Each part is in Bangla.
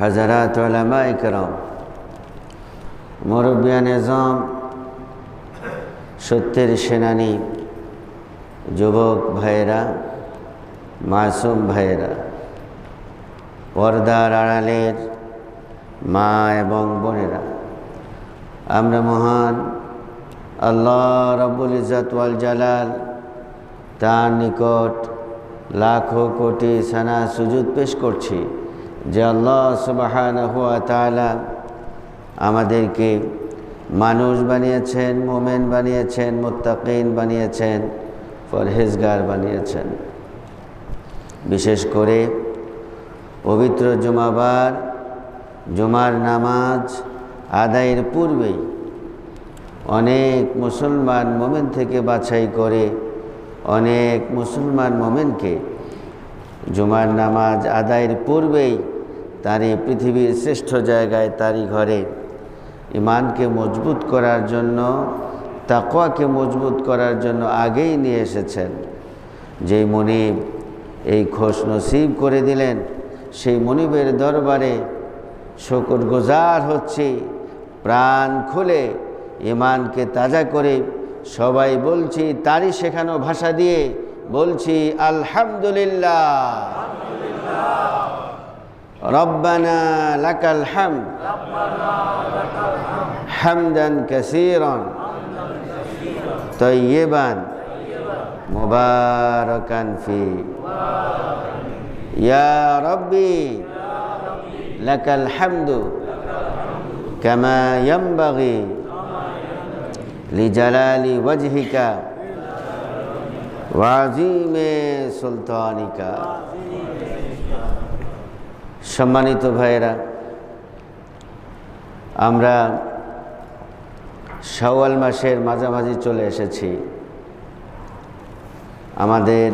हज़रात उलमाए किराम, मुरब्बियान निज़ाम, সত্যের সেনানী, যুবক ভাইয়েরা, মাসুম ভাইয়েরা, পর্দার আড়ালের মা এবং বোনেরা, আমরা মহান আল্লাহ রব্বুল ইজ্জত ওয়াল জালাল তার নিকট লাখো কোটি সানা সুজুদ পেশ করছি যে আল্লাহ সুবহানাহু ওয়া তাআলা আমাদেরকে মানুষ বানিয়েছেন, মোমেন বানিয়েছেন, মুত্তাকিন বানিয়েছেন, পরহেজগার বানিয়েছেন। বিশেষ করে পবিত্র জুমাবার জুমার নামাজ আদায়ের পূর্বেই অনেক মুসলমান মোমেন থেকে বাছাই করে অনেক মুসলমান মোমেনকে জুমার নামাজ আদায়ের পূর্বেই তারই পৃথিবীর শ্রেষ্ঠ জায়গায় তারই ঘরে ঈমানকে মজবুত করার জন্য, তাকওয়াকে মজবুত করার জন্য আগেই নিয়ে এসেছেন। যেই মনিব এই খোশ নসিব করে দিলেন, সেই মনিবের দরবারে শুকরগুজার হচ্ছি, প্রাণ খুলে ঈমানকে তাজা করে সবাই বলছি তারই শেখানো ভাষা দিয়ে বলছি আলহামদুলিল্লাহ, রব্বানা লাকাল হামদ হামদান কাসীরান তাইয়িবান মুবারাকান ফি ইয়া রাব্বি লাকাল হামদু কামা ইয়ানবাগি লিজালালি ওয়াজহিকা ওয়া আযীমি সুলতানিকা। সম্মানিত ভাইয়েরা, আমরা শাওয়াল মাসের মাঝামাঝি চলে এসেছি। আমাদের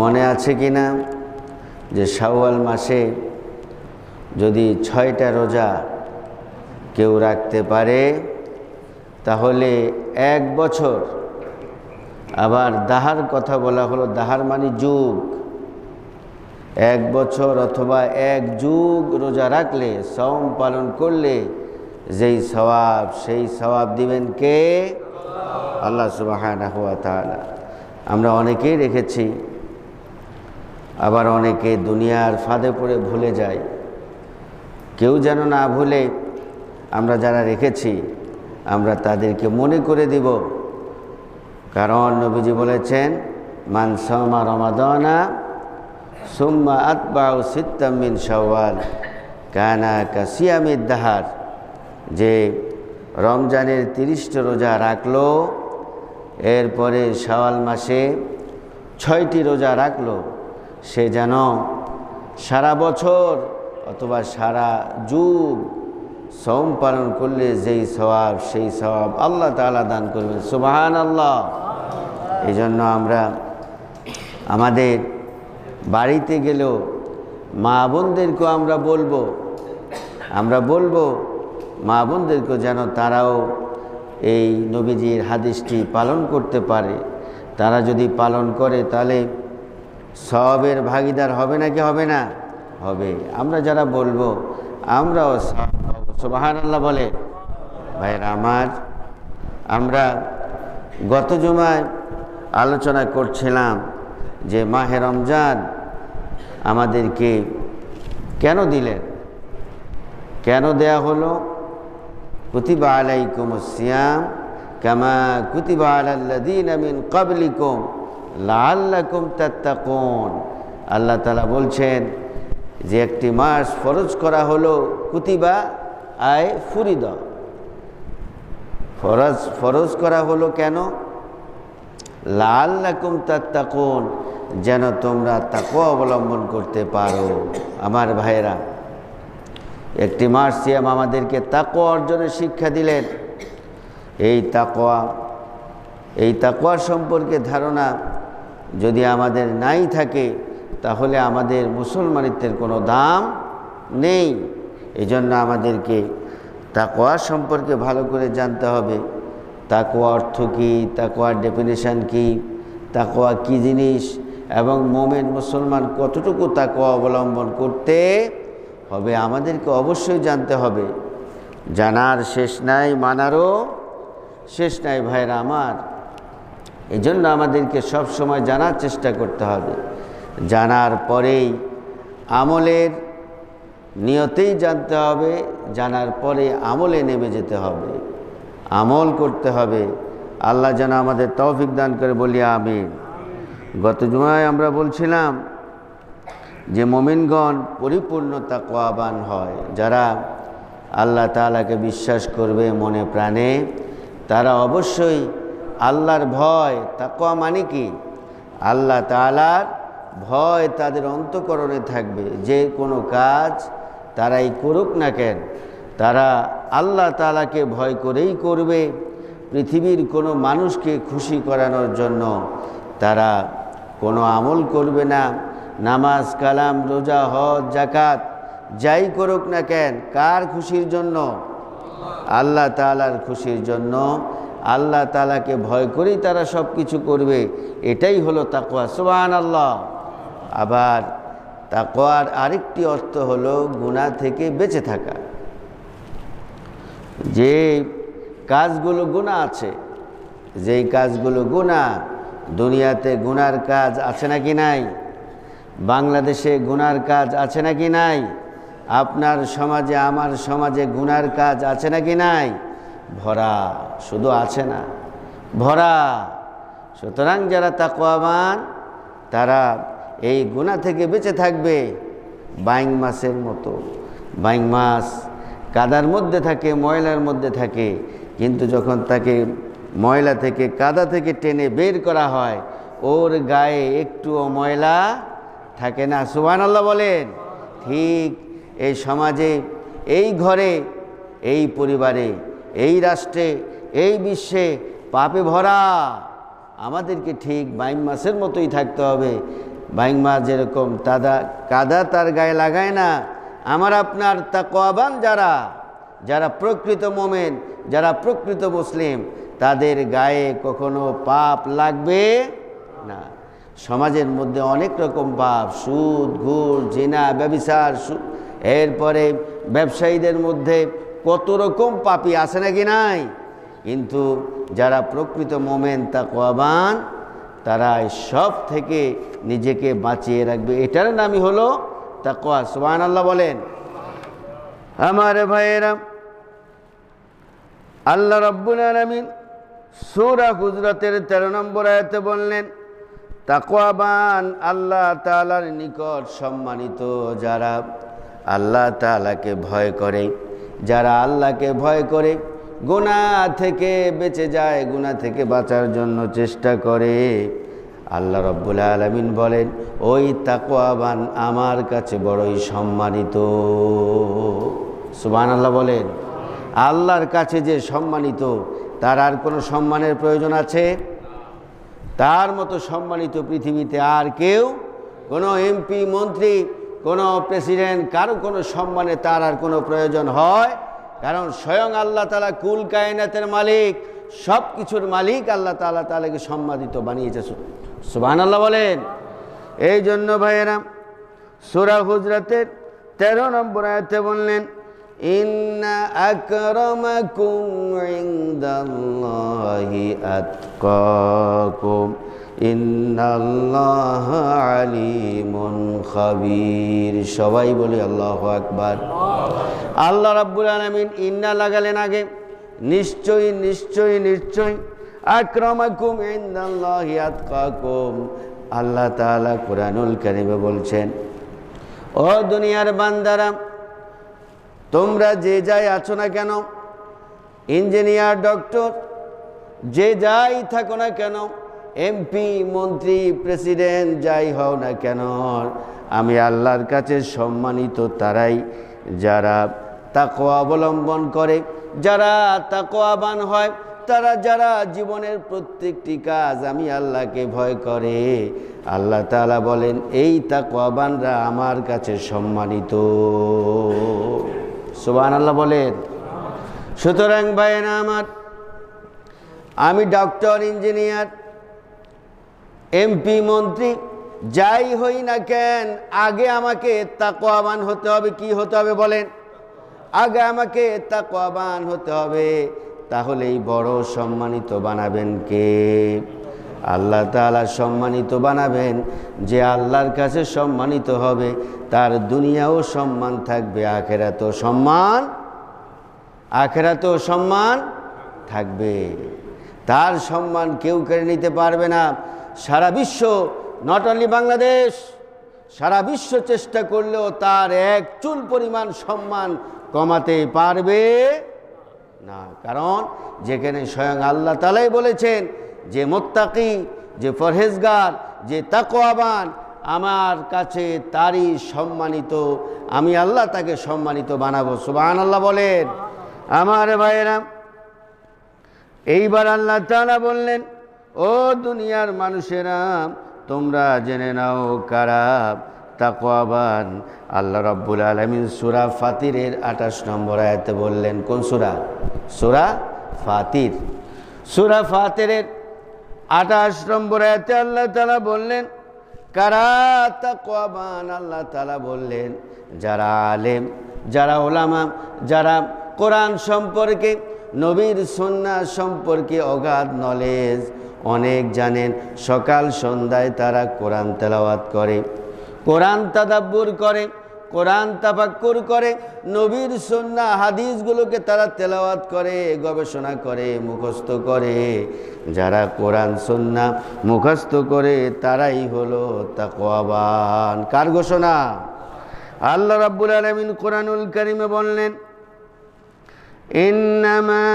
মনে আছে কি না যে শাওয়াল মাসে যদি 6টা রোজা কেউ রাখতে পারে তাহলে 1 বছর, আবার দাহার কথা বলা হলো, দাহার মানে যুগ, 1 বছর অথবা 1 যুগ রোজা রাখলে, সওম পালন করলে যেই সওয়াব, সেই সওয়াব দিবেন কে? আল্লাহ সুবহানাহু ওয়া তাআলা। আমরা অনেকেই রেখেছি, আবার অনেকে দুনিয়ার ফাঁদে পড়ে ভুলে যায়। কেউ যেন না ভুলে, আমরা যারা রেখেছি আমরা তাদেরকে মনে করে দিব। কারণ নবীজি বলেছেন, মান সামা রমাদানা সুম্মা আতবাউ সিত্তাম মিন শাওয়াল কানা কাসিয়ামিদ দাহার, যে রমজানের 30টা রোজা রাখলো, এরপরে শাওয়াল মাসে 6টি রোজা রাখলো, সে যেন সারা বছর অথবা সারা যুগ সওম পালন করলে যেই সওয়াব, সেই সওয়াব আল্লাহ তাআলা দান করবেন। সুবহানাল্লাহ। এই জন্য আমরা আমাদের বাড়িতে গেলেও মা বোনদেরকেও আমরা বলবো মা বোনদেরকেও যেন তারাও এই নবীজির হাদিসটি পালন করতে পারে। তারা যদি পালন করে তাহলে সওয়াবের ভাগীদার হবে নাকি হবে না? হবে। আমরা যারা বলবো আমরাও সুবহানাল্লাহ বলে। ভাইরা আমার, আমরা গত জুমায় আলোচনা করছিলাম যে মাহে রমজান আমাদেরকে কেন দিলেন, কেন দেয়া হলো? কুতিবা আলাইকুমুস সিয়াম কামা কুতিবা আলাল্লাযীনা মিন ক্বাবলিকুম লাআল্লাকুম তাত্তাকুন। আল্লাহ তাআলা বলছেন যে একটি মাস ফরজ করা হলো, কুতিবা আয় ফুরিদা, ফরজ করা হলো কেন? লাআল্লাকুম তাত্তাকুন, যেন তোমরা তাকওয়া অবলম্বন করতে পারো। আমার ভাইয়েরা, একটি মাস সিয়াম আমাদেরকে তাকওয়া অর্জনের শিক্ষা দিলেন। এই তাকওয়া সম্পর্কে ধারণা যদি আমাদের নাই থাকে তাহলে আমাদের মুসলমানিত্বের কোনো দাম নেই। এই জন্য আমাদেরকে তাকওয়া সম্পর্কে ভালো করে জানতে হবে। তাকওয়া অর্থ কী, তাকওয়ার ডেফিনেশন কী, তাকওয়া কী জিনিস, এবং মোমেন মুসলমান কতটুকু তাকওয়া অবলম্বন করতে হবে আমাদেরকে অবশ্যই জানতে হবে। জানার শেষ নাই, মানারও শেষ নাই ভাইরা আমার। এই জন্য আমাদেরকে সব সময় জানার চেষ্টা করতে হবে। জানার পরেই আমলের নিয়তেই জানতে হবে, জানার পরে আমলে নেমে যেতে হবে, আমল করতে হবে। আল্লাহ যেন আমাদের তৌফিক দান করে, বলি আমিন। গত জুমায় আমরা বলছিলাম যে মুমিনগণ পরিপূর্ণ তাকওয়াবান হয়, যারা আল্লাহ তাআলাকে বিশ্বাস করবে মনে প্রাণে, তারা অবশ্যই আল্লাহর ভয়, তাকওয়া মানে কি? আল্লাহ তাআলার ভয় তাদের অন্তঃকরণে থাকবে। যে কোনো কাজ তারাই করুক না কেন, তারা আল্লাহ তাআলাকে ভয় করেই করবে। পৃথিবীর কোনো মানুষকে খুশি করানোর জন্য তারা কোনো আমল করবে না। নামাজ, কালাম, রোজা, হজ, যাকাত যাই করুক না কেন, কার খুশির জন্য? আল্লাহ তাআলার খুশির জন্য। আল্লাহ তাআলাকে ভয় করেই তারা সব কিছু করবে। এটাই হলো তাকওয়া। সুবহানাল্লাহ। আবার তাকওয়ার আরেকটি অর্থ হলো গুনাহ থেকে বেঁচে থাকা। যে কাজগুলো গুনাহ আছে, যেই কাজগুলো গুনাহ, দুনিয়াতে গুনার কাজ আছে নাকি নাই? বাংলাদেশে গুনার কাজ আছে নাকি নাই? আপনার সমাজে, আমার সমাজে গুনার কাজ আছে নাকি নাই? ভরা, শুধু আছে না, ভরা। সুতরাং যারা তাকওয়াবান তারা এই গুনাহ থেকে বেঁচে থাকবে। বাইং মাছের মতো। বাইং মাছ কাদার মধ্যে থাকে, ময়লার মধ্যে থাকে, কিন্তু যখন তাকে ময়লা থেকে, কাদা থেকে টেনে বের করা হয়, ওর গায়ে একটুও ময়লা থাকে না। সুবহানাল্লাহ বলেন। ঠিক এই সমাজে, এই ঘরে, এই পরিবারে, এই রাষ্ট্রে, এই বিশ্বে পাপে ভরা। আমাদেরকে ঠিক বাইং মাছের মতোই থাকতে হবে। বাইং মাছ যেরকম কাদা তার গায়ে লাগায় না, আমার আপনার তাকওয়াবান যারা, যারা প্রকৃত মুমিন, যারা প্রকৃত মুসলিম, তাদের গায়ে কখনো পাপ লাগবে না। সমাজের মধ্যে অনেক রকম পাপ, সুদ, ঘুষ, জিনা, ব্যভিচার, এরপরে ব্যবসায়ীদের মধ্যে কত রকম পাপী আছে নাকি নাই? কিন্তু যারা প্রকৃত মুমিন, তাকওয়াবান, তারা সব থেকে নিজেকে বাঁচিয়ে রাখবে। এটার নামই হলো তাকওয়া। সুবহানাল্লাহ বলেন। আমার ভাইয়েরা, আল্লাহ রাব্বুল আলামিন সূরা হুজরাতের 13 নম্বর আয়াতে বললেন, তাকওয়াবান আল্লাহ তাআলার নিকট সম্মানিত যারা আল্লাহ তাআলাকে ভয় করে, যারা আল্লাহকে ভয় করে গুনাহ থেকে বেঁচে যায়, গুনাহ থেকে বাঁচার জন্য চেষ্টা করে, আল্লাহ রাব্বুল আলামিন বলেন ওই তাকওয়াবান আমার কাছে বড়ই সম্মানিত। সুবহানাল্লাহ বলেন। আল্লাহর কাছে যে সম্মানিত, তার আর কোনো সম্মানের প্রয়োজন আছে? তার মতো সম্মানিত পৃথিবীতে আর কেউ, কোনো এমপি, মন্ত্রী, কোনো প্রেসিডেন্ট, কারো কোনো সম্মানে তার আর কোনো প্রয়োজন হয়? কারণ স্বয়ং আল্লাহ তাআলা কুল কায়নাতের মালিক, সব কিছুর মালিক আল্লাহ তাআলা তাআলাকে সম্মানিত বানিয়েছে। সুবহানাল্লাহ বলেন। এই জন্য ভাইয়েরা, সূরা হুজরাতের 13 নম্বর আয়াতে বললেন, ইন্না আকরামাকুম ইনদাল্লাহি আতকাকুম ইন্নাল্লাহা আলিমুন খাবীর। সবাই বলি আল্লাহু আকবার। আল্লাহ রাব্বুল আলামিন ইন্না লাগালেন আগে, নিশ্চয়ই নিশ্চয়ই নিশ্চয়ই। আকরামাকুম ইনদাল্লাহি আতকাকুম, আল্লাহ তাআলা কুরআনুল কারীমে বলছেন, ও দুনিয়ার বান্দারা, তোমরা যে যাই আছো না কেন, ইঞ্জিনিয়ার, ডক্টর, যে যাই থাকো না কেন, এমপি, মন্ত্রী, প্রেসিডেন্ট, যাই হও না কেন, আমি আল্লাহর কাছে সম্মানিত তারাই যারা তাকওয়া অবলম্বন করে, যারা তাকওয়াবান হয়, তারা যারা জীবনের প্রত্যেকটি কাজ আমি আল্লাহকে ভয় করে। আল্লাহ তাআলা বলেন এই তাকওয়াবানরা আমার কাছে সম্মানিত। সুবহানাল্লাহ বলেন। সুতরাং ভাইয়েরা আমার, আমি ডক্টর, ইঞ্জিনিয়ার, এমপি, মন্ত্রী, যাই হই না কেন আগে আমাকে তাকওয়াবান হতে হবে। কি হতে হবে বলেন? আগে আমাকে তাকওয়াবান হতে হবে। তাহলেই বড় সম্মানিত বানাবেন কে? আল্লাহ তাআলা সম্মানিত বানাবেন। যে আল্লাহর কাছে সম্মানিত হবে তার দুনিয়াও সম্মান থাকবে, আখিরাতেও সম্মান থাকবে। তার সম্মান কেউ কেড়ে নিতে পারবে না। সারা বিশ্ব, নট অনলি বাংলাদেশ, সারা বিশ্ব চেষ্টা করলেও তার এক চুল পরিমাণ সম্মান কমাতে পারবে না। কারণ যেখানে স্বয়ং আল্লাহ তাআলাই বলেছেন যে মুত্তাকি, যে পরহেজগার, যে তাকওয়াবান আমার কাছে তারই সম্মানিত, আমি আল্লাহ তাকে সম্মানিত বানাবো। সুবহানাল্লাহ বলেন। আমার ভাইয়েরা, এইবার আল্লাহ তাআলা বললেন, ও দুনিয়ার মানুষেরা, তোমরা জেনে নাও কারা তাকওয়াবান। আল্লাহ রাব্বুল আলামিন সূরা ফাতিরের 28 নম্বর আয়াতে বললেন। কোন সূরা? সূরা ফাতির। সূরা ফাতিরের 28 নম্বর আয়াতে আল্লাহ তাআলা বললেন কারা তাকওয়াবান। আল্লাহ তাআলা বললেন যারা আলেম, যারা ওলামা, যারা কোরআন সম্পর্কে, নবীর সুন্নাহ সম্পর্কে অগাধ নলেজ, অনেক জানেন। সকাল সন্ধ্যায় তারা কোরআন তেলাওয়াত করে, কোরআন তাদাব্বুর করে, কোরআন তাফাক্কুর করে, নবীর সুন্নাহ হাদিসগুলোকে তারা তেলাওয়াত করে, গবেষণা করে, মুখস্থ করে। যারা কোরআন সুন্নাহ মুখস্থ করে তারাই হলো তাকওয়াবান। কার ঘোষণা? আল্লাহ রাব্বুল আলামিন কোরআনুল কারীমে বললেন ইন্নামা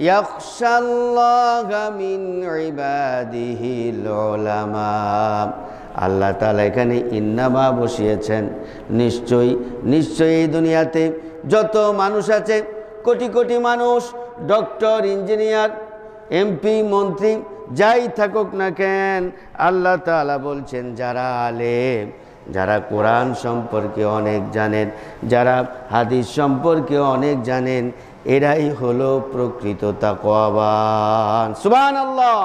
ইয়াখশাল্লাহা মিন ইবাদিহিল উলামা। আল্লাহ তাআলা এখানে ইন্নামা বসিয়েছেন। নিশ্চয়ই এই দুনিয়াতে যত মানুষ আছে, কোটি কোটি মানুষ, ডক্টর, ইঞ্জিনিয়ার, এমপি, মন্ত্রী, যাই থাকুক না কেন, আল্লাহ তাআলা বলছেন যারা আলেম, যারা কোরআন সম্পর্কে অনেক জানেন, যারা হাদিস সম্পর্কে অনেক জানেন, এরাই হলো প্রকৃত তাকওয়াবান। সুবহানাল্লাহ।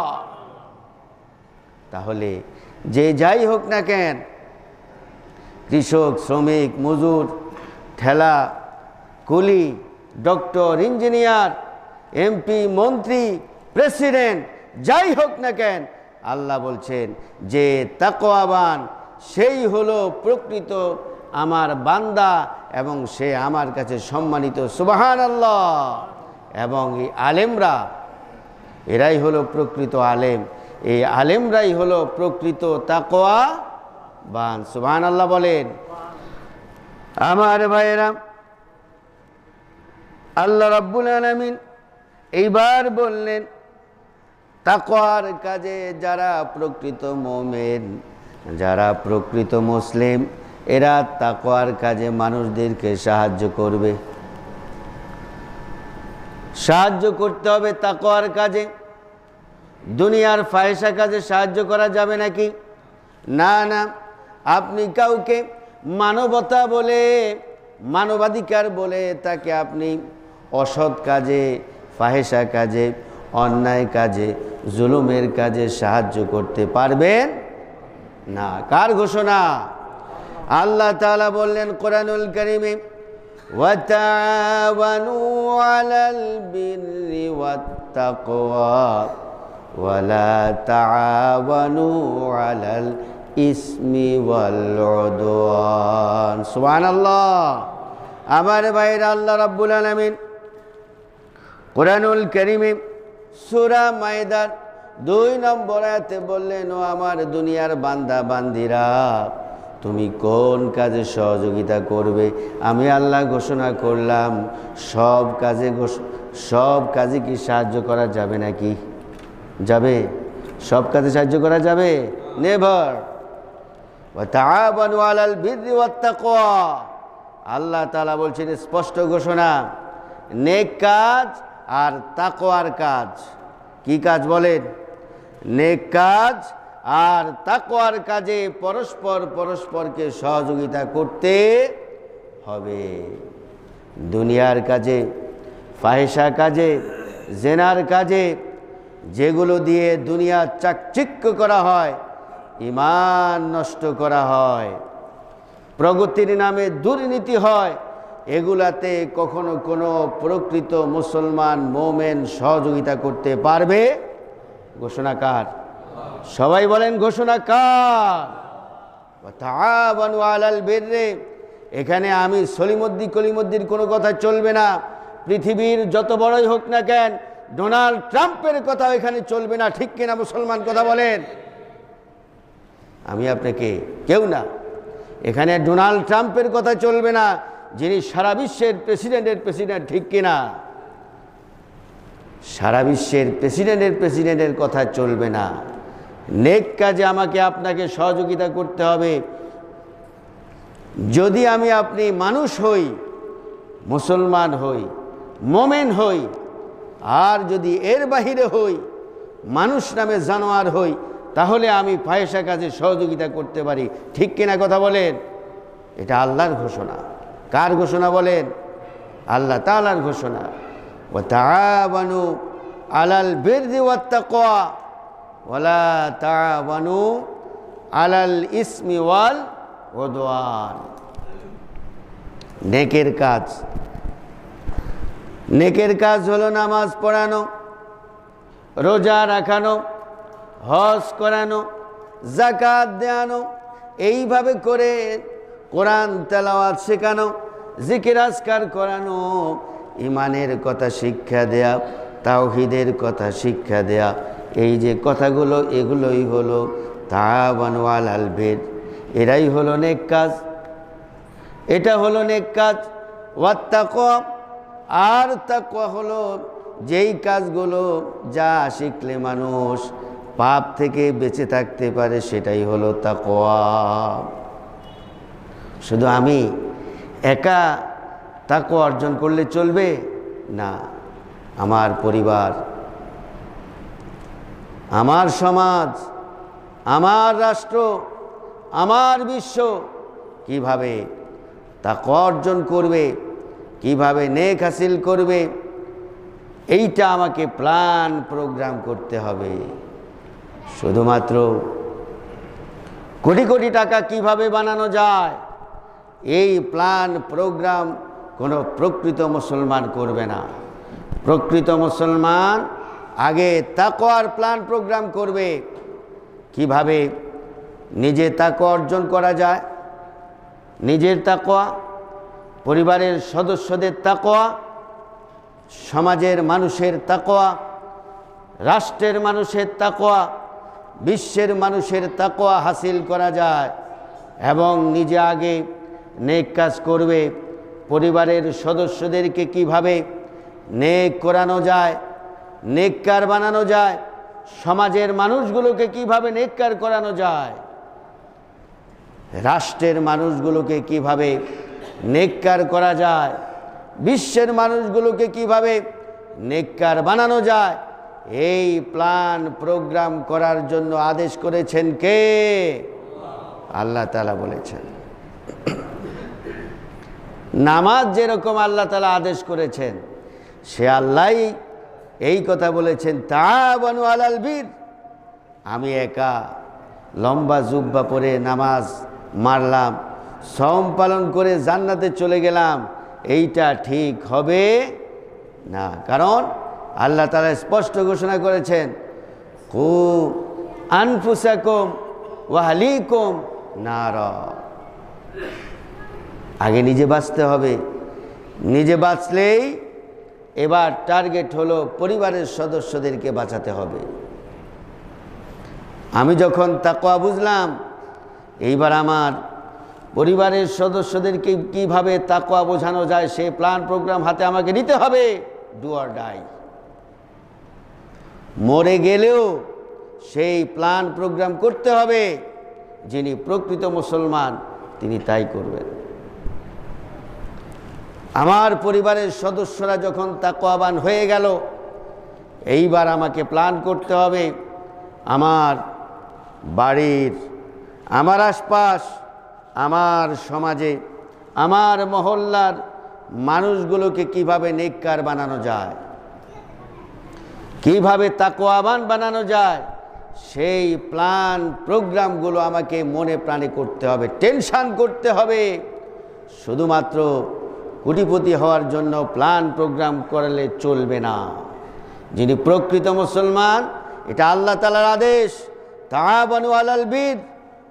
তাহলে যে যাই হোক না কেন, কৃষক, শ্রমিক, মজুর, ঠেলা, কুলি, ডক্টর, ইঞ্জিনিয়ার, এমপি, মন্ত্রী, প্রেসিডেন্ট, যাই হোক না কেন, আল্লাহ বলছেন যে তাকওয়াবান সেই হলো প্রকৃত আমার বান্দা এবং সে আমার কাছে সম্মানিত। সুবহানাল্লাহ। এবং এই আলেমরা, এরাই হলো প্রকৃত আলেম। এই আলেমরাই হলো প্রকৃত তাকওয়াবান। সুবহানাল্লাহ বলেন। আমার ভাইয়েরা, আল্লাহ রাব্বুল আলামিন এইবার বললেন তাকওয়ার কাজে যারা প্রকৃত মুমিন, যারা প্রকৃত মুসলিম, এরা তাকওয়ার কাজে মানুষদেরকে সাহায্য করবে। সাহায্য করতে হবে তাকওয়ার কাজে। দুনিয়ার ফাহিশা কাজে সাহায্য করা যাবে নাকি? না না। আপনি কাউকে মানবতা বলে, মানবাধিকার বলে তাকে আপনি অসৎ কাজে, ফাহিশা কাজে, অন্যায় কাজে, জুলুমের কাজে সাহায্য করতে পারবেন না। কার ঘোষণা? আল্লাহ তাআলা বললেন কোরআনুল কারীমে ওয়াতাওয়ানু আলাল বিররি ওয়াত তাকওয়া ওয়ালা তাআওয়ানু আলাল ইসমি ওয়াল উদওয়ান। সুবহানাল্লাহ। আমার ভাইরা, আল্লাহ রাব্বুল আলামিন কোরআনুল কারীমে সূরা মাইদার 2 নম্বর আয়াতে বললেন ও আমার দুনিয়ার বান্দা বান্দিরা, তুমি কোন কাজে সহযোগিতা করবে? আমি আল্লাহ ঘোষণা করলাম সব কাজে কি সাহায্য করা যাবে নাকি? যাবে? সব কাজে সাহায্য করা যাবে? নেভার। ওয়া তাআওয়ানু আলাল বিররি ওয়াত তাকওয়া। আল্লাহ তাআলা বলছেন স্পষ্ট ঘোষণা, নেক কাজ আর তাকওয়ার কাজ। কি কাজ বলেন? নেক কাজ আর তাকওয়ার কাজে পরস্পরকে সহযোগিতা করতে হবে। দুনিয়ার কাজে, ফাহিশা কাজে, জেনার কাজে, যেগুলো দিয়ে দুনিয়া চাকচিক্য করা হয়, ঈমান নষ্ট করা হয়, প্রগতির নামে দুর্নীতি হয়, এগুলাতে কখনো কোনো প্রকৃত মুসলমান মোমেন সহযোগিতা করতে পারবে? ঘোষণা কার? সবাই বলেন ঘোষণা কার? তাআওয়ানু আলাল বিররি, এখানে আমি কলিমুদ্দির কোনো কথা চলবে না। পৃথিবীর যত বড়ই হোক না কেন, ডোনাল্ড ট্রাম্পের কথা এখানে চলবে না। ঠিক কিনা মুসলমান? কথা বলেন। আমি আপনাকে কেউ না, এখানে ডোনাল্ড ট্রাম্পের কথা চলবে না, যিনি সারা বিশ্বের প্রেসিডেন্ট। ঠিক কিনা? সারা বিশ্বের প্রেসিডেন্টের কথা চলবে না। নেক কাজে আমাকে আপনাকে সহযোগিতা করতে হবে। যদি আমি আপনি মানুষ হই, মুসলমান হই, মোমেন হই, আর যদি এর বাহিরে হই, মানুষ নামে জানোয়ার হই, তাহলে আমি ফাহিশা কাজে সহযোগিতা করতে পারি। ঠিক কিনা? কথা বলেন। এটা আল্লাহর ঘোষণা। কার ঘোষণা বলেন? আল্লাহ তাআলার ঘোষণা। ওয়া তাআওয়ানু আলাল বিররি ওয়াত তাকওয়া ওয়া লা তাআওয়ানু আলাল ইসমি ওয়াল উদওয়ান। নেকের কাজ হলো নামাজ পড়ানো, রোজা রাখানো, হজ করানো, যাকাত দেওয়ানো, এইভাবে করে কোরআন তেলাওয়াত শেখানো, জিকির আজকার করানো, ইমানের কথা শিক্ষা দেয়া, তাওহীদের কথা শিক্ষা দেয়া, এই যে কথাগুলো, এগুলোই হলো তাআওয়ানু আলাল বির, এরাই হলো নেক কাজ। এটা হলো নেক কাজ। ওয়াত তাকওয়া, আর তাকওয়া হলো যেই কাজগুলো যা শিখলে মানুষ পাপ থেকে বেঁচে থাকতে পারে, সেটাই হলো তাকওয়া। শুধু আমি একা তাকওয়া অর্জন করলে চলবে না। আমার পরিবার, আমার সমাজ, আমার রাষ্ট্র, আমার বিশ্ব কিভাবে তাকওয়া অর্জন করবে, কিভাবে নেক হাসিল করবে, এইটা আমাকে প্ল্যান প্রোগ্রাম করতে হবে। শুধুমাত্র কোটি কোটি টাকা কিভাবে বানানো যায়, এই প্ল্যান প্রোগ্রাম কোনো প্রকৃত মুসলমান করবে না। প্রকৃত মুসলমান আগে তাকওয়ার প্ল্যান প্রোগ্রাম করবে। কিভাবে নিজে তাকওয়া অর্জন করা যায়, নিজের তাকওয়া, পরিবারের সদস্যদের তাকওয়া, সমাজের মানুষের তাকওয়া, রাষ্ট্রের মানুষের তাকওয়া, বিশ্বের মানুষের তাকওয়া হাসিল করা যায়, এবং নিজে আগে নেক কাজ করবে। পরিবারের সদস্যদেরকে কিভাবে নেক করানো যায়, নেককার বানানো যায়, সমাজের মানুষগুলোকে কিভাবে নেককার করানো যায়, রাষ্ট্রের মানুষগুলোকে কিভাবে নেককার করা যায়, বিশ্বের মানুষগুলোকে কিভাবে নেককার বানানো যায়, এই প্ল্যান প্রোগ্রাম করার জন্য আদেশ করেছেন কে? আল্লাহ তাআলা বলেছেন। নামাজ যেরকম আল্লাহ তাআলা আদেশ করেছেন, সে আল্লাহই এই কথা বলেছেন, তাআওয়ানু আলাল বির। আমি একা লম্বা জুব্বা পরে নামাজ মারলাম, সওম পালন করে জান্নাতে চলে গেলাম, এইটা ঠিক হবে না। কারণ আল্লাহ তাআলা স্পষ্ট ঘোষণা করেছেন, কু আনফুসাকুম ওয়া আহলিকুম নারা। আগে নিজে বাঁচতে হবে। নিজে বাঁচলেই এবার টার্গেট হলো পরিবারের সদস্যদেরকে বাঁচাতে হবে। আমি যখন তাকওয়া বুঝলাম, এইবার আমার পরিবারের সদস্যদেরকে কিভাবে তাকওয়া বোঝানো যায়, সে প্ল্যান প্রোগ্রাম হাতে আমাকে নিতে হবে। Do or die. মরে গেলেও সেই প্ল্যান প্রোগ্রাম করতে হবে। যিনি প্রকৃত মুসলমান তিনি তাই করবেন। আমার পরিবারের সদস্যরা যখন তাকওয়াবান হয়ে গেল, এইবার আমাকে প্ল্যান করতে হবে আমার বাড়ির, আমার আশপাশ, আমার সমাজে, আমার মহল্লার মানুষগুলোকে কিভাবে নেককার বানানো যায়, কিভাবে তাকওয়াবান বানানো যায়, সেই প্ল্যান প্রোগ্রামগুলো আমাকে মনে প্রাণে করতে হবে, টেনশন করতে হবে। শুধুমাত্র কোটিপতি হওয়ার জন্য প্ল্যান প্রোগ্রাম করলে চলবে না। যিনি প্রকৃত মুসলমান, এটা আল্লাহ তাআলার আদেশ, তাআবানু আলাল বির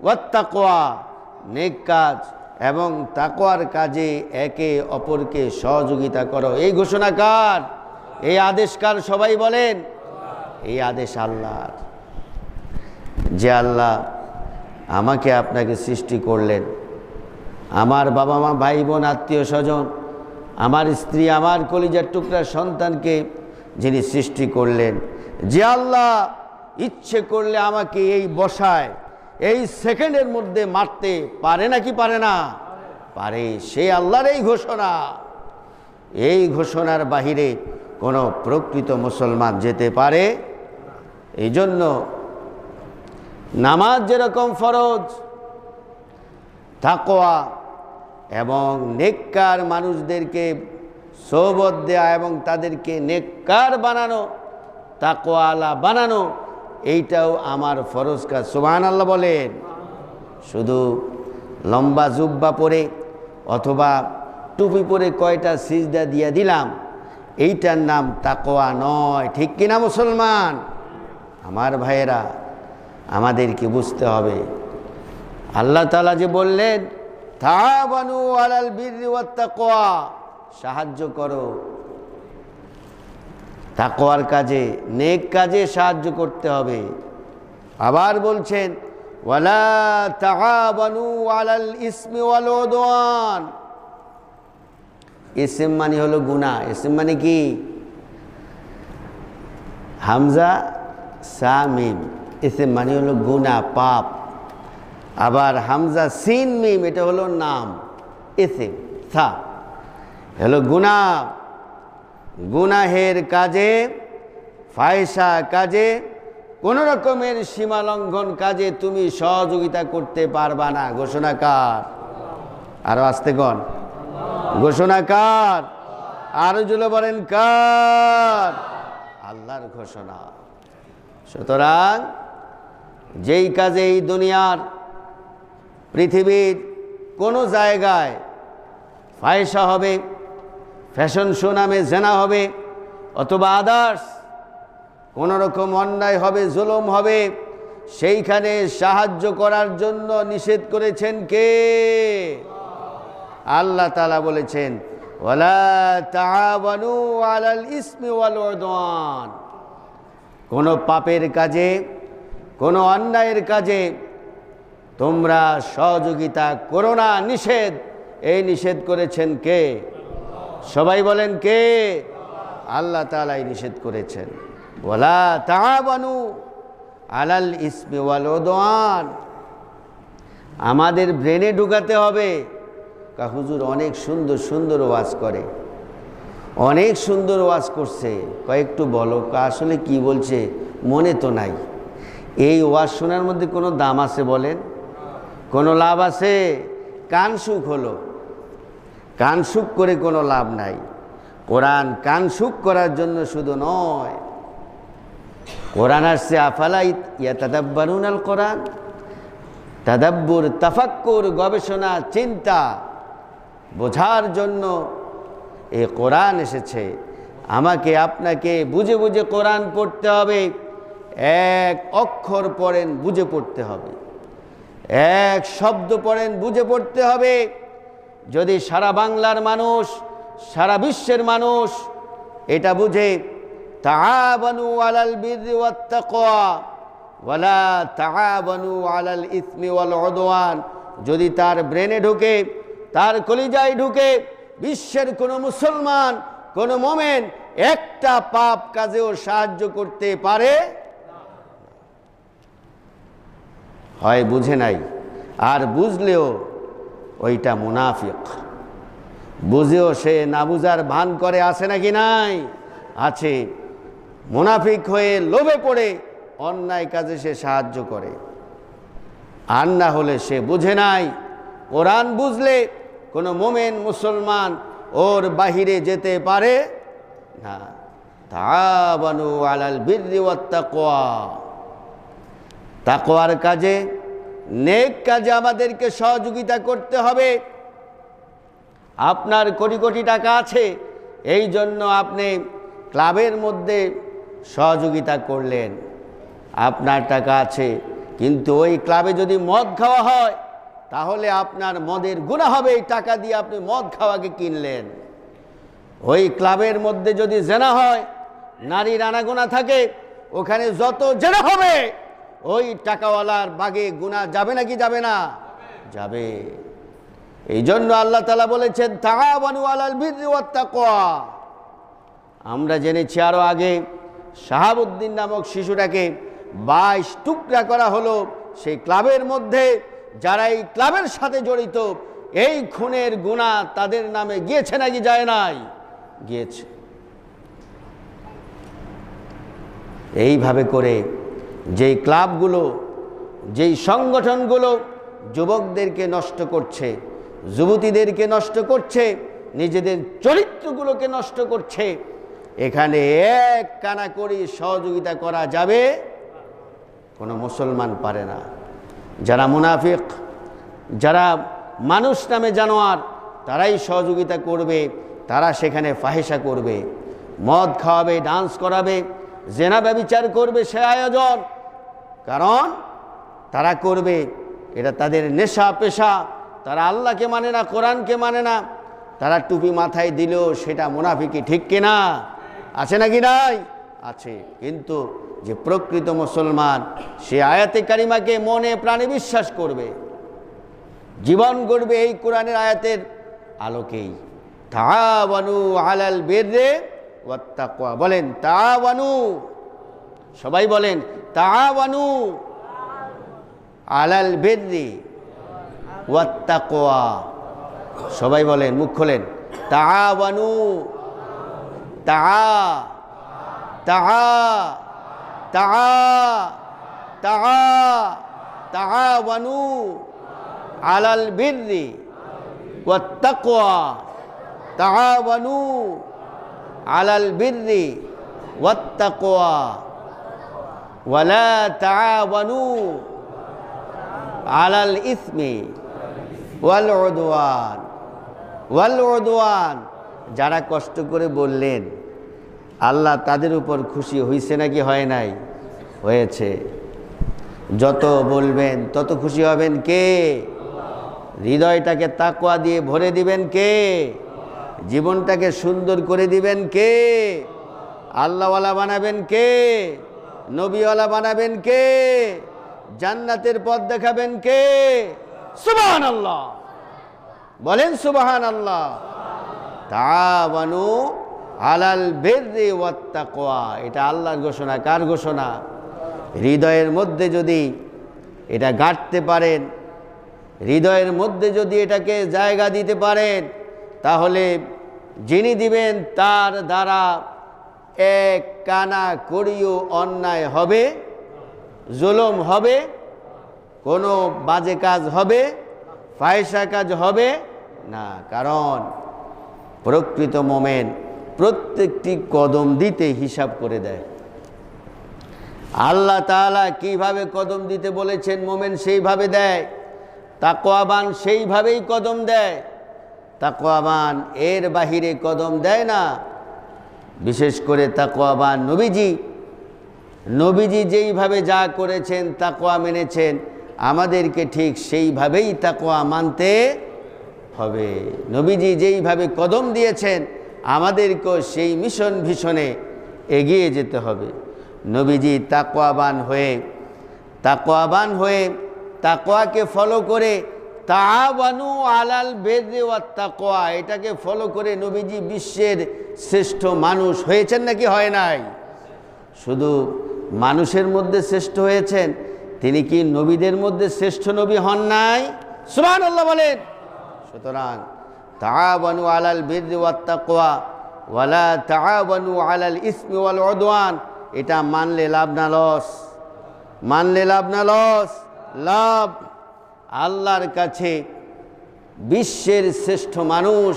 ওয়াত তাকওয়া, নেক কাজ এবং তাকওয়ার কাজে একে অপরকে সহযোগিতা করো। এই ঘোষণা কার? এই আদেশ কার? সবাই বলেন। এই আদেশ আল্লাহর। যে আল্লাহ আমাকে আপনাকে সৃষ্টি করলেন, আমার বাবা মা, ভাই বোন, আত্মীয় স্বজন, আমার স্ত্রী, আমার কলিজার টুকরা সন্তানকে যিনি সৃষ্টি করলেন, যে আল্লাহ ইচ্ছে করলে আমাকে এই বসায় এই সেকেন্ডের মধ্যে মারতে পারে নাকি পারে না? পারে। সেই আল্লাহর এই ঘোষণা। এই ঘোষণার বাহিরে কোনো প্রকৃত মুসলমান যেতে পারে? এই জন্য নামাজ যেরকম ফরজ, তাকওয়া এবং নেককার মানুষদেরকে সোহবত দেয়া এবং তাদেরকে নেককার বানানো, তাকওয়ালা বানানো, এইটাও আমার ফরজ কাজ। সুবহানাল্লাহ বলেন। শুধু লম্বা জুব্বা পরে অথবা টুপি পরে কয়টা সিজদা দিয়ে দিলাম, এইটার নাম তাকওয়া নয়। ঠিক কিনা মুসলমান? আমার ভাইয়েরা, আমাদেরকে বুঝতে হবে, আল্লাহ তাআলা যে বললেন তাআবানু আলাল বিররি ওয়াত তাকওয়া, সাহায্য করো তাকওয়ার কাজে, নেক কাজে সাহায্য করতে হবে। আবার বলছেন ওয়ালা তাআবানু আলাল ইসমি ওয়াল উদওয়ান। ইসম মানে হলো গুনাহ। ইসম মানে কি? হামজা সা মিম। ইসম মানে হলো গুনাহ, পাপ। আবার হামজা সিন মিম, এটা হলো নাম। ইসম সা হলো গুনাহ। গুনাহের কাজে, ফায়সা কাজে, কোন রকমের সীমা লঙ্ঘন কাজে তুমি সহযোগিতা করতে পারবা না। ঘোষণা কার? আরো আস্তে কন। ঘোষণা কার? আরো জোরে বলেন কার? আল্লাহর ঘোষণা। সুতরাং যেই কাজে এই দুনিয়ার পৃথিবীর কোনো জায়গায় ফায়সা হবে, ফ্যাশন শো নামে জেনা হবে, অথবা আদার্স কোনো রকম অন্যায় হবে, জুলুম হবে, সেইখানে সাহায্য করার জন্য নিষেধ করেছেন কে? আল্লাহ তাআলা বলেছেন ওয়ালা তাআবানু আলাল ইসমি ওয়াল উদওয়ান। কোনো পাপের কাজে, কোনো অন্যায়ের কাজে তোমরা সহযোগিতা করো না, নিষেধ। এই নিষেধ করেছেন কে? সবাই বলেন কে? আল্লাহ তাআলাই নিষেধ করেছেন। ওয়ালা তাআবানু আলাল ইসমি ওয়াল উদওয়ান। আমাদের ব্রেনে ঢুকাতে হবে। হুজুর অনেক সুন্দর সুন্দর ওয়াজ করে, অনেক সুন্দর ওয়াজ করছে, কয়েকটু বলো। আসলে কি বলছে মনে তো নাই। এই ওয়াজ শোনার মধ্যে কোনো দাম আছে বলেন? কোনো লাভ আছে? কানসুখ হলো। কানসুখ করে কোনো লাভ নাই। কোরআন কানসুখ করার জন্য শুধু নয়। কোরআন আসছে আফালা ইয়াতাদাব্বারুনাল কোরআন। তাদাব্বুর, তাফাক্কুর, গবেষণা, চিন্তা, বোঝার জন্য এই কোরআন এসেছে। আমাকে আপনাকে বুঝে বুঝে কোরআন পড়তে হবে। এক অক্ষর পড়েন বুঝে পড়তে হবে, এক শব্দ পড়েন বুঝে পড়তে হবে। যদি সারা বাংলার মানুষ, সারা বিশ্বের মানুষ এটা বুঝে তাআবানু আলাল বিররি ওয়াত তাকওয়া ওয়ালা তাআবানু আলাল ইসমি ওয়াল উদওয়ান, যদি তার ব্রেনে ঢুকে, তার কলিজায় ঢুকে, বিশ্বের কোনো মুসলমান, কোনো মোমেন একটা পাপ কাজেও সাহায্য করতে পারে? হয় বুঝে নাই, আর বুঝলেও ওইটা মুনাফিক। বুঝেও সে না বুঝার ভান করে, আছে নাকি নাই? আছে। মুনাফিক হয়ে লোভে পড়ে অন্যায় কাজে সে সাহায্য করে। আর না হলে সে বুঝে নাই। কোরআন বুঝলে কোনো মোমেন মুসলমান ওর বাহিরে যেতে পারে না। তাআবানু আলাল বিররি ওয়াত তাকওয়া। তাকওয়ার কাজে, নেক কাজে আমাদেরকে সহযোগিতা করতে হবে। আপনার কোটি কোটি টাকা আছে, এই জন্য আপনি ক্লাবের মধ্যে সহযোগিতা করলেন। আপনার টাকা আছে, কিন্তু ওই ক্লাবে যদি মদ খাওয়া হয় তাহলে আপনার মদের গুনাহ হবে। এই টাকা দিয়ে আপনি মদ খাওয়াকে কিনলেন। ওই ক্লাবের মধ্যে যদি জেনা হয়, নারীর আনাগোনা থাকে, ওখানে যত জেনা হবে ওই টাকাওয়ালার বাগে গুনাহ যাবে নাকি যাবে না? যাবে। এই জন্য আল্লাহ তাআলা বলেছেন তাআওয়ানু আলাল বিররি ওয়াত তাকওয়া। আমরা জেনেছি আরো আগে শাহাবুদ্দিন নামক শিশুটাকে 22 টুকরা করা হলো সেই ক্লাবের মধ্যে। যারা এই ক্লাবের সাথে জড়িত, এই খুনের গুনাহ তাদের নামে গিয়েছে নাকি যায় নাই? গিয়েছে। এইভাবে করে যেই ক্লাবগুলো, যেই সংগঠনগুলো যুবকদেরকে নষ্ট করছে, যুবতীদেরকে নষ্ট করছে, নিজেদের চরিত্রগুলোকে নষ্ট করছে, এখানে এক কানা করি সহযোগিতা করা যাবে? কোনো মুসলমান পারে না। যারা মুনাফিক, যারা মানুষ নামে জানোয়ার, তারাই সহযোগিতা করবে। তারা সেখানে ফাহিশা করবে, মদ খাওয়াবে, ডান্স করাবে, জেনা ব্যভিচার করবে, সে আয়োজন। কারণ তারা করবে, এটা তাদের নেশা পেশা। তারা আল্লাহকে মানে না, কোরআনকে মানে না। তারা টুপি মাথায় দিলেও সেটা মুনাফিকি, ঠিক কিনা? আছে নাকি নাই? আছে। কিন্তু যে প্রকৃত মুসলমান, সে আয়াতে কারিমাকে মনে প্রাণে বিশ্বাস করবে, জীবন গড়বে এই কোরআনের আয়াতের আলোকেই। তাআওয়ানু আলাল বিররি ওয়াত তাকওয়া। বলেন তাআওয়ানু, সবাই বলেন তাআওয়ানু আলাল বিররি ওয়াত তাকওয়া। সবাই বলেন, মুখ খোলেন, তাআওয়ানু। তাআ তাআ তাআ তাআ তাআওয়ানু আলাল বিররি ওয়াত তাকওয়া। তাআওয়ানু আলাল বিররি ওয়াত তাকওয়া ওয়ালা তাআওয়ানু আলাল ইসমি ওয়াল উদওয়ান। ওয়াল উদওয়ান, যারা কষ্ট করে বললেন, আল্লাহ তাদের উপর খুশি হয়েছে নাকি হয় নাই? হয়েছে। যত বলবেন তত খুশি হবেন কে? হৃদয়টাকে তাকওয়া দিয়ে ভরে দিবেন কে? জীবনটাকে সুন্দর করে দিবেন কে? আল্লাহওয়ালা বানাবেন কে? নবীওয়ালা বানাবেন কে? জান্নাতের পথ দেখাবেন কে? সুবহানাল্লাহ, বলেন সুবহানাল্লাহ। তাআওয়ানু আলাল বিররি ওয়াত তাকওয়া, এটা আল্লাহর ঘোষণা। কার ঘোষণা? হৃদয়ের মধ্যে যদি এটা গাঁথতে পারেন, হৃদয়ের মধ্যে যদি এটাকে জায়গা দিতে পারেন, তাহলে যিনি দিবেন তার দ্বারা এক কানা করিও অন্যায় হবে, জুলুম হবে, কোনো বাজে কাজ হবে, ফাহিশা কাজ হবে না। কারণ প্রকৃত মোমেন প্রত্যেকটি কদম দিতে হিসাব করে দেয়। আল্লাহ তাআলা কিভাবে কদম দিতে বলেছেন, মোমেন সেইভাবে দেয়। তাকওয়াবান সেইভাবেই কদম দেয়। তাকওয়াবান এর বাহিরে কদম দেয় না। বিশেষ করে তাকওয়াবান নবীজি যেইভাবে যা করেছেন, তাকওয়া মেনেছেন, আমাদেরকে ঠিক সেইভাবেই তাকওয়া মানতে হবে। নবীজি যেইভাবে কদম দিয়েছেন, আমাদেরকেও সেই মিশন ভীষণে এগিয়ে যেতে হবে। নবীজি তাকওয়াবান হয়ে তাকওয়াকে ফলো করে, তাআওয়ানু আলাল বিররি ওয়াত তাকওয়া, এটাকে ফলো করে নবীজি বিশ্বের শ্রেষ্ঠ মানুষ হয়েছেন নাকি হয় নাই? শুধু মানুষের মধ্যে শ্রেষ্ঠ হয়েছেন, তিনি কি নবীদের মধ্যে শ্রেষ্ঠ নবী হন নাই? সুবহানাল্লাহ বলেন। সুতরাং তাআওয়ানু আলাল বিররি ওয়াত তাকওয়া ওয়ালা তাআওয়ানু আলাল ইসমি ওয়াল উদওয়ান, এটা মানলে লাভ না লস? মানলে লাভ না লস? লাভ। আল্লাহর কাছে বিশ্বের শ্রেষ্ঠ মানুষ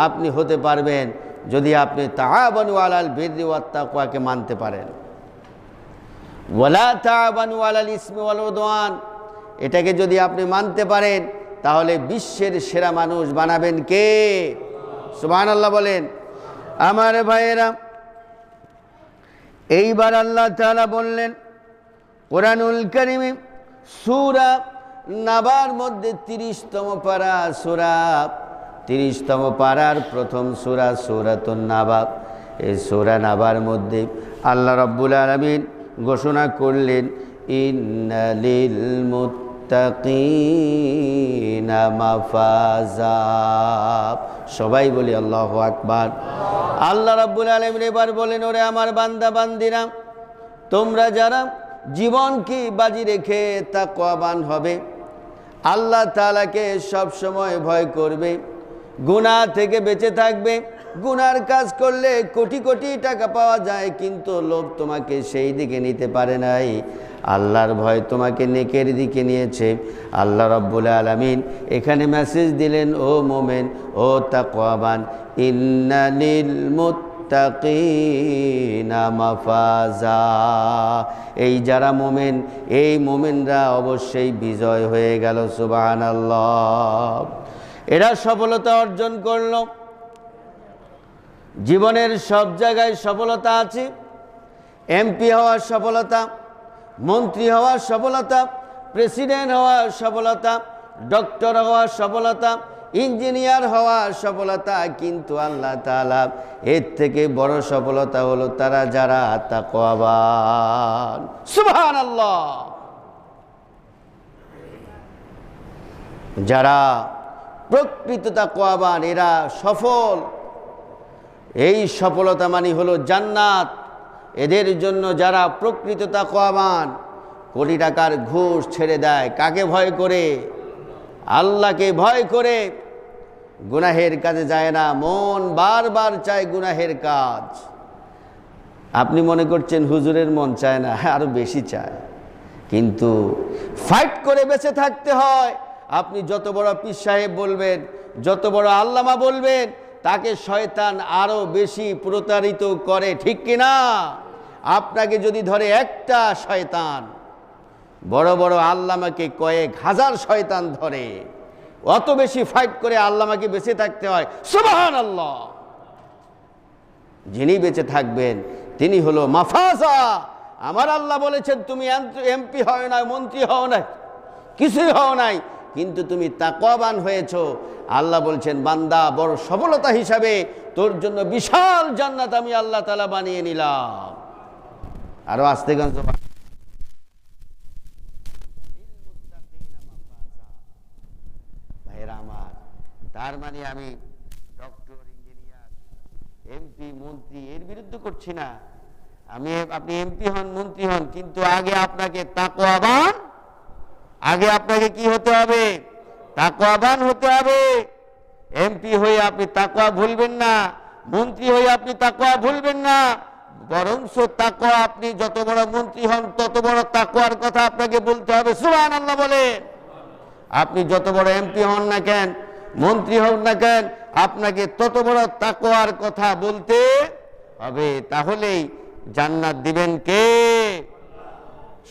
আপনি হতে পারবেন যদি আপনি তাআওয়ানু আলাল বিররি ওয়াত তাকওয়াকে মানতে পারেন। ওয়ালা তা'বানু আলাল ইসমি ওয়াল উদওয়ান, এটাকে যদি আপনি মানতে পারেন তাহলে বিশ্বের সেরা মানুষ বানাবেন কে? সুবহানাল্লাহ বলেন। আমার ভাইয়েরা, এইবার আল্লাহ তাআলা বললেন কোরআনুল কারীমে সূরা নাবার মধ্যে 30তম পারা, সূরা 30তম পারার প্রথম সূরা সূরাতুন নাবা। এই সূরা নাবার মধ্যে আল্লাহ রাব্বুল আলামিন ঘোষণা করলেন ইন্না লিল মুত্তাকিনা মাফাজা। সবাই বলি আল্লাহু আকবার। আল্লাহ রাব্বুল আলামিন এবার বলেন, ওরে আমার বান্দা বান্দিরা, তোমরা যারা জীবনকে বাজি রেখে তাকওয়াবান হবে, আল্লাহ তাআলাকে সব সময় ভয় করবে, গুনাহ থেকে বেঁচে থাকবে। গুনার কাজ করলে কোটি কোটি টাকা পাওয়া যায়, কিন্তু লোভ তোমাকে সেই দিকে নিতে পারে নাই। আল্লাহর ভয় তোমাকে নেকের দিকে নিয়েছে। আল্লাহ রাব্বুল আলামিন এখানে মেসেজ দিলেন, ও মোমেন, ও তাকওয়াবান, ইন্না লিল মুত্তাকিনা মাফাজা। এই যারা মোমেন, এই মোমেনরা অবশ্যই বিজয় হয়ে গেল। সুবহানাল্লাহ। এরা সফলতা অর্জন করলো। জীবনের সব জায়গায় সফলতা আছে। এমপি হওয়ার সফলতা, মন্ত্রী হওয়ার সফলতা, প্রেসিডেন্ট হওয়ার সফলতা, ডক্টর হওয়ার সফলতা, ইঞ্জিনিয়ার হওয়ার সফলতা, কিন্তু আল্লাহ তাআলা এর থেকে বড় সফলতা হলো তারা যারা তাকওয়াবান। সুবহানাল্লাহ। যারা প্রকৃত তাকওয়াবান এরা সফল। এই সফলতা মানে হলো জান্নাত। এদের জন্য যারা প্রকৃত তাকওয়াবান, কোটি টাকার ঘুষ ছেড়ে দেয়, কাকে ভয় করে? আল্লাহকে ভয় করে। গুনাহের কাজে যায় না, মন বারবার চায় গুনাহের কাজ। আপনি মনে করছেন হুজুরের মন চায় না, আরো বেশি চায়, কিন্তু ফাইট করে বেঁচে থাকতে হয়। আপনি যত বড় পীর সাহেব বলবেন, যত বড় আল্লামা বলবেন, তাকে শয়তান আরো বেশি প্রতারিত করে, ঠিক কিনা? আপনাকে যদি ধরে একটা শয়তান, বড় বড় আল্লামাকে কয়েক হাজার শয়তান ধরে। অত বেশি ফাইট করে আল্লামাকে বেঁচে থাকতে হয়। সুবহানাল্লাহ। যিনি বেঁচে থাকবেন তিনি হলো মাফাজা। আমার আল্লাহ বলেছেন, তুমি এমপি হও না, মন্ত্রী হও না, কিছুই হও নাই, কিন্তু তুমি তাকওয়াবান হয়েছো। আল্লাহ বলছেন, বান্দা, বড় সফলতা হিসাবে তোর জন্য বিশাল জান্নাত আমি আল্লাহ তাআলা বানিয়ে নিলাম। আরো আস্তে গান। ভাইরা আমার, তার মানে আমি ডক্টর, ইঞ্জিনিয়ার, এমপি, মন্ত্রী এর বিরুদ্ধে করছি না। আপনি এমপি হন, মন্ত্রী হন, কিন্তু আগে আপনাকে তাকওয়াবান, আগে আপনাকে কি হতে হবে? তাকওয়াবান হতে হবে। এমপি হয়ে আপনি তাকওয়া ভুলবেন না, মন্ত্রী হয়ে আপনি তাকওয়া ভুলবেন না, বরঞ্চ তাকওয়া, আপনি যত বড় মন্ত্রী হন তত বড় তাকওয়ার কথা আপনাকে বলতে হবে। সুবহানাল্লাহ বলে। আপনি যত বড় এমপি হন না কেন, মন্ত্রী হন না কেন, আপনাকে তত বড় তাকওয়ার কথা বলতে হবে। তাহলেই জান্নাত দিবেন কে?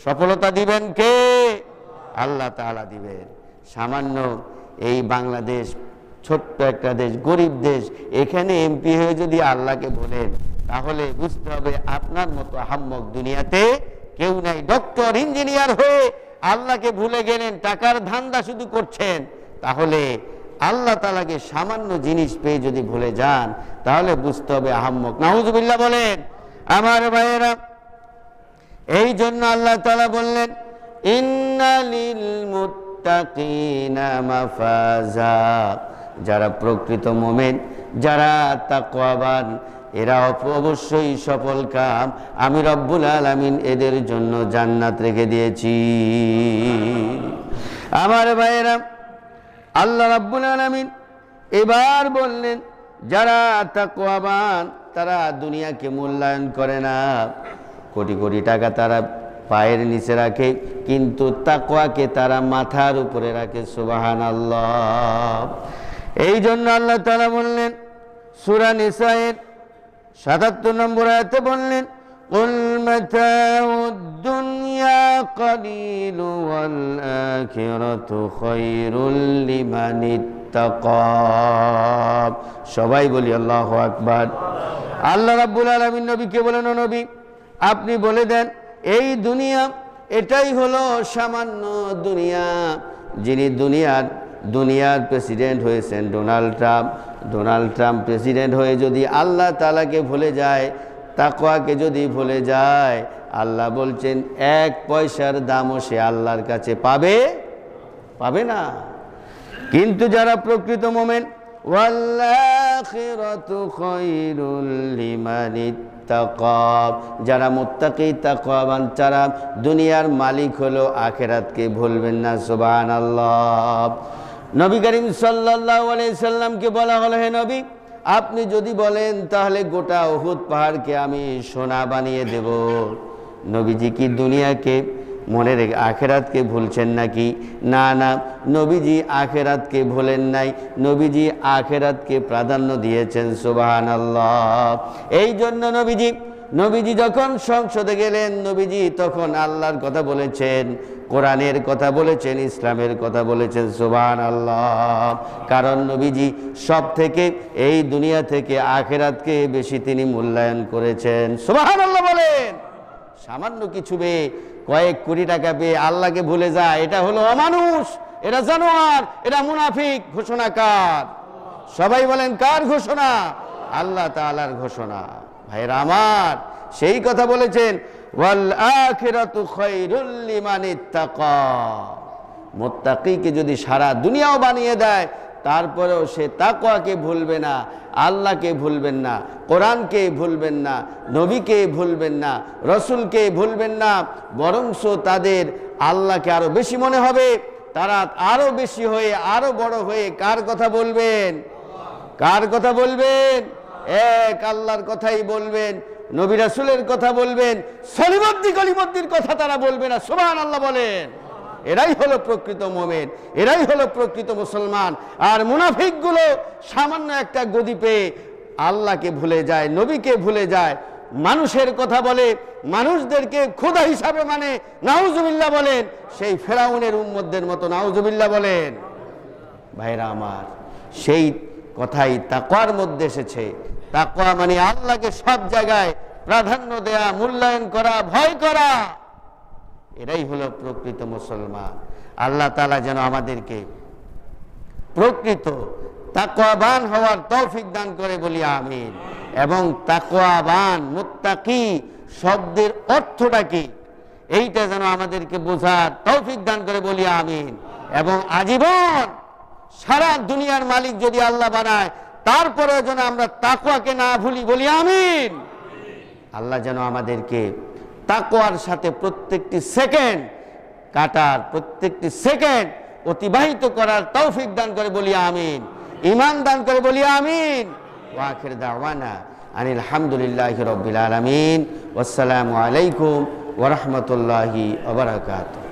সফলতা দিবেন কে? আল্লাহ তাআলা দিবেন। সামান্য এই বাংলাদেশ ছোট্ট একটা দেশ, গরিব দেশ, এখানে এমপি হয়ে যদি আল্লাহকে বলেন, তাহলে বুঝতে হবে আপনার মতো হাম্মক দুনিয়াতে কেউ নাই। ডক্টর, ইঞ্জিনিয়ার হয়ে আল্লাহকে ভুলে গেলেন, টাকার ধান্দা শুধু করছেন, তাহলে আল্লাহ তাআলাকে সামান্য জিনিস পেয়ে যদি ভুলে যান, তাহলে বুঝতে হবে আহাম্মক। নাউজুবিল্লাহ বলেন। আমার ভাইয়েরা, এই জন্য আল্লাহ তাআলা বললেন, ইন্না লিল মুত্তাকিনা মাফাজা। যারা প্রকৃত মুমিন, যারা তাকওয়াবান, এরা অবশ্যই সফল কাম। আমি রব্বুল আলামিন এদের জন্য জান্নাত রেখে দিয়েছি। আমার ভাইয়েরা, আল্লাহ রব্বুল আলামিন এবার বললেন, যারা তাকওয়াবান তারা দুনিয়াকে মূল্যায়ন করে না। কোটি কোটি টাকা তারা পায়ের নিচে রাখে, কিন্তু তাকওয়াকে তারা মাথার উপরে রাখে। সুবহানাল্লাহ। এই জন্য আল্লাহ তাআলা বললেন সূরা নিসায়ের ৭৭ নম্বর আয়াতে বললেন, কুল মাতাউদ দুনিয়া কলিল ওয়াল আখিরাতু খায়রুল লিমানিত্তাকা। সবাই বলি আল্লাহু আকবার। আল্লাহ রাব্বুল আলামিন নবীকে বলেন, ও নবী আপনি বলে দেন এই দুনিয়া এটাই হলো সামান্য দুনিয়া। যিনি দুনিয়ার প্রেসিডেন্ট হয়েছেন ডোনাল্ড ট্রাম্প প্রেসিডেন্ট হয়ে যদি আল্লাহ তাআলাকে ভুলে যায়, তাকওয়াকে যদি ভুলে যায়, আল্লাহ বলছেন 1 পয়সার দামও সে আল্লাহর কাছে পাবে না। কিন্তু যারা প্রকৃত মুমিন, ওয়াল আখিরাতু খায়রুল লিমানিত্তাকা, যারা মুত্তাকি তাকওয়াবান, যারা দুনিয়ার মালিক হলো আখিরাতকে ভুলবেন না। সুবহানাল্লাহ। নবী করিম সাল্লাল্লাহু আলাইহি সাল্লামকে বলা হলো, হে নবী আপনি যদি বলেন তাহলে গোটা উহুদ পাহাড়কে আমি সোনা বানিয়ে দেব। নবীজি কি দুনিয়াকে মনে রেখে আখেরাতকে ভুলছেন নাকি? না, নবীজি আখেরাতকে ভুলেন নাই, নবীজি আখেরাতকে প্রাধান্য দিয়েছেন। সুবহানাল্লাহ। এই জন্য নবীজি যখন সংসদে গেলেন, নবীজি তখন আল্লাহর কথা বলেছেন, কোরআনের কথা বলেছেন, ইসলামের কথা বলেছেন। সুবহানাল্লাহ। কারণ নবীজি সব থেকে এই দুনিয়া থেকে আখেরাতকে বেশি তিনি মূল্যায়ন করেছেন। সুবহানাল্লাহ বলেন। সামান্য কিছু পেয়ে, কয়েক কোটি টাকা পেয়ে আল্লাহকে ভুলে যায়, এটা হলো অমানুষ, এটা জানোয়ার, এটা মুনাফিক। ঘোষণা কার? সবাই বলেন কার ঘোষণা? আল্লাহ তাআলার ঘোষণা। ভাইরা আমার, সেই কথা বলেছেন, ওয়াল আখিরাতু খায়রুল লিমানিত্তাকা। মুত্তাকিকে যদি সারা দুনিয়াও বানিয়ে দেয়, তারপরেও সে তাকওয়াকে ভুলবে না, আল্লাহকে ভুলবেন না, কোরআনকে ভুলবেন না, নবীকে ভুলবেন না, রসুলকে ভুলবেন না, বরংস তাদের আল্লাহকে আরো বেশি মনে হবে। তারা আরো বেশি হয়ে, আরো বড় হয়ে কার কথা বলবেন? কার কথা বলবেন? এক আল্লাহর কথাই বলবেন, নবী রাসূলের কথা বলবেন, সলিমদ্দি গলিমদ্দির কথা তারা বলবে না। সুবহানাল্লাহ বলেন। এরাই হলো প্রকৃত মুমিন, এরাই হলো প্রকৃত মুসলমান। আর মুনাফিকগুলো সামান্য একটা গদি পেয়ে আল্লাহকে ভুলে যায়, নবীকে ভুলে যায়, মানুষের কথা বলে, মানুষদেরকে খোদা হিসাবে মানে। নাউজুবিল্লাহ বলেন। সেই ফেরাউনের উম্মতদের মতো। নাউজুবিল্লাহ বলেন। ভাইরা আমার, সেই কথাই তাকওয়ার মধ্যে এসেছে। তাকওয়া মানে আল্লাহকে সব জায়গায় প্রাধান্য দেয়া, মূল্যায়ন করা, ভয় করা। এরাই হলো প্রকৃত মুসলমান। আল্লাহ তাআলা যেন আমাদেরকে প্রকৃত তাকওয়াবান হওয়ার তৌফিক দান করে, বলি আমিন। এবং তাকওয়াবান, মুত্তাকি শব্দের অর্থটা কি, এইটা যেন আমাদেরকে বোঝার তৌফিক দান করে, বলি আমিন। এবং আজীবন সারা দুনিয়ার মালিক যদি আল্লাহ বানায়, তারপরেও যেন আমরা তাকওয়াকে না ভুলি, বলি আমিন। আল্লাহ যেন আমাদেরকে তাকওয়ার সাথে প্রত্যেকটি সেকেন্ড কাটার, প্রত্যেকটি সেকেন্ড অতিবাহিত করার তৌফিক দান করে, বলি আমিন। ঈমান দান করে, বলি আমিন। ওয়া আখির দাওয়ানা আনিল হামদুলিল্লাহি রাব্বিল আলামিন। ওয়াসসালামু আলাইকুম ওয়া রাহমাতুল্লাহি ওয়া বারাকাতুহু।